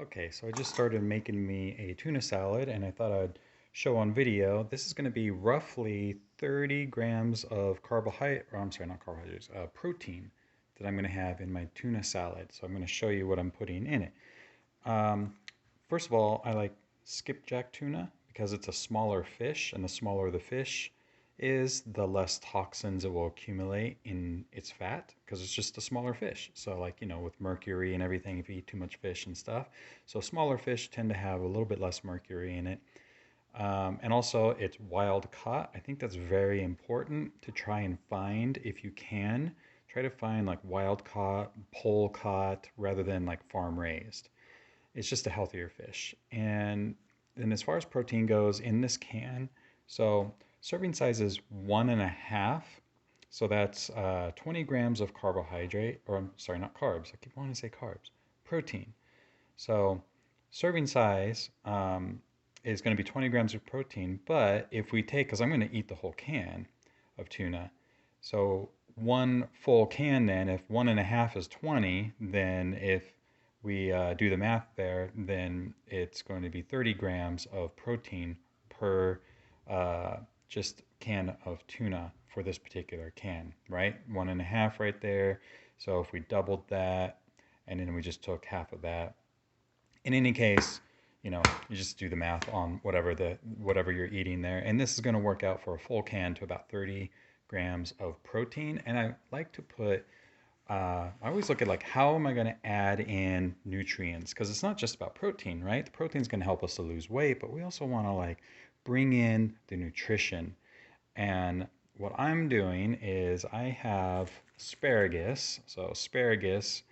Okay, so I just started making me a tuna salad and I thought I'd show on video. This is going to be roughly 30 grams of carbohydrate, or I'm sorry, not carbohydrates, protein that I'm going to have in my tuna salad. So I'm going to show you what I'm putting in it. Um, First of all, I like skipjack tuna because it's a smaller fish, and the smaller the fish is, the less toxins it will accumulate in its fat because it's just a smaller fish. So, like, with mercury and everything, if you eat too much fish and stuff. So, smaller fish tend to have a little bit less mercury in it. And also, it's wild caught. I think that's very important to try and find if you can. Try to find like wild caught, pole caught, rather than like farm raised. It's just a healthier fish. And then as far as protein goes in this can, so serving size is 1.5. So that's 20 grams of carbohydrate, or I'm sorry, not carbs. I keep wanting to say carbs. Protein. So serving size is going to be 20 grams of protein. But if we take, because I'm going to eat the whole can of tuna, so one full can, then if 1.5 is 20, then if we do the math there, then it's going to be 30 grams of protein per uh, just can of tuna for this particular can, right? 1.5 right there. So if we doubled that, and then we just took half of that. In any case, you just do the math on whatever you're eating there, and this is going to work out for a full can to about 30 grams of protein. And I like to put I always look at like how am I going to add in nutrients, because it's not just about protein, right? The protein is going to help us to lose weight, but we also want to like bring in the nutrition. And what I'm doing is I have asparagus. So asparagus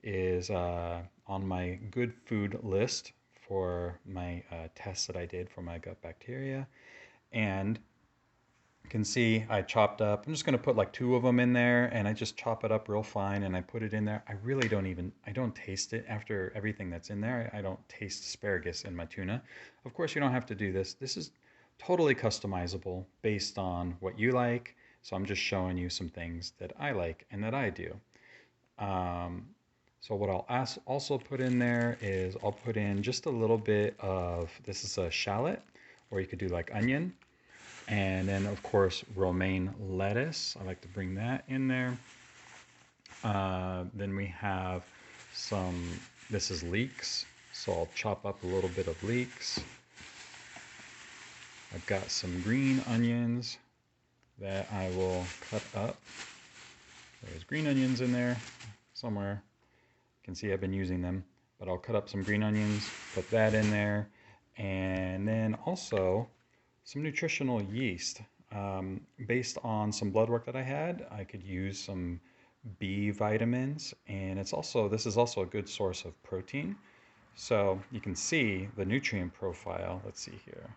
is on my good food list for my tests that I did for my gut bacteria. And you can see I chopped up. I'm just going to put like two of them in there, and I just chop it up real fine and I put it in there. I don't taste it after everything that's in there. I don't taste asparagus in my tuna. Of course, you don't have to do this. This is totally customizable based on what you like. So I'm just showing you some things that I like and that I do. Um, so what I'll also put in there is I'll put in just a little bit of, this is a shallot, or you could do like onion. And then, of course, romaine lettuce. I like to bring that in there. Then we have this is leeks. So I'll chop up a little bit of leeks. I've got some green onions that I will cut up. There's green onions in there somewhere. You can see I've been using them, but I'll cut up some green onions, put that in there. And then also some nutritional yeast. Based on some blood work that I had, I could use some B vitamins, and this is also a good source of protein. So you can see the nutrient profile. Let's see here.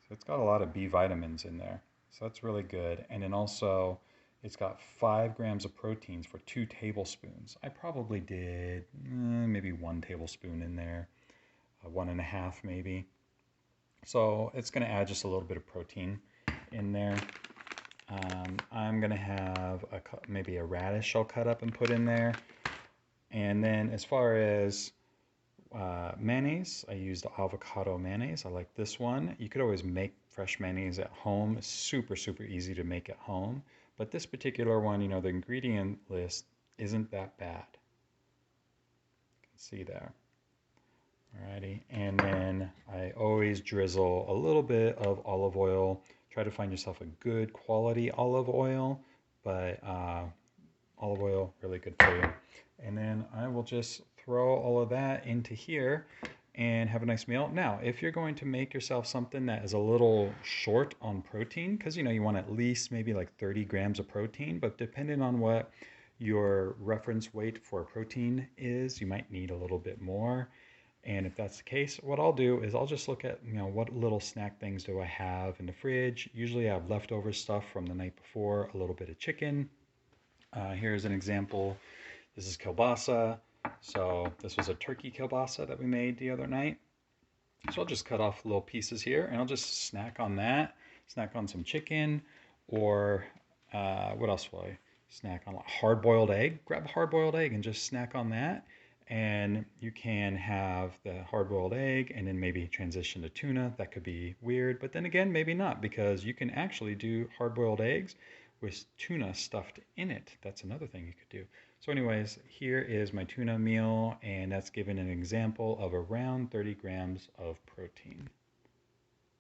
So it's got a lot of B vitamins in there. So that's really good. And then also it's got 5 grams of proteins for 2 tablespoons. I probably did maybe 1 tablespoon in there, 1.5 maybe. So it's going to add just a little bit of protein in there. I'm going to have maybe a radish I'll cut up and put in there. And then as far as mayonnaise, I used avocado mayonnaise. I like this one. You could always make fresh mayonnaise at home. It's super, super easy to make at home. But this particular one, the ingredient list isn't that bad. You can see there. Alrighty, and then I always drizzle a little bit of olive oil. Try to find yourself a good quality olive oil, but olive oil, really good for you. And then I will just throw all of that into here and have a nice meal. Now, if you're going to make yourself something that is a little short on protein, because you want at least maybe like 30 grams of protein, but depending on what your reference weight for protein is, you might need a little bit more. And if that's the case, what I'll do is I'll just look at, what little snack things do I have in the fridge. Usually I have leftover stuff from the night before, a little bit of chicken. Here's an example. This is kielbasa. So this was a turkey kielbasa that we made the other night. So I'll just cut off little pieces here and I'll just snack on that, snack on some chicken, or what else will I snack on? Hard-boiled egg. Grab a hard-boiled egg and just snack on that. And you can have the hard-boiled egg and then maybe transition to tuna. That could be weird, but then again, maybe not, because you can actually do hard-boiled eggs with tuna stuffed in it. That's another thing you could do. So anyways, here is my tuna meal, and that's given an example of around 30 grams of protein.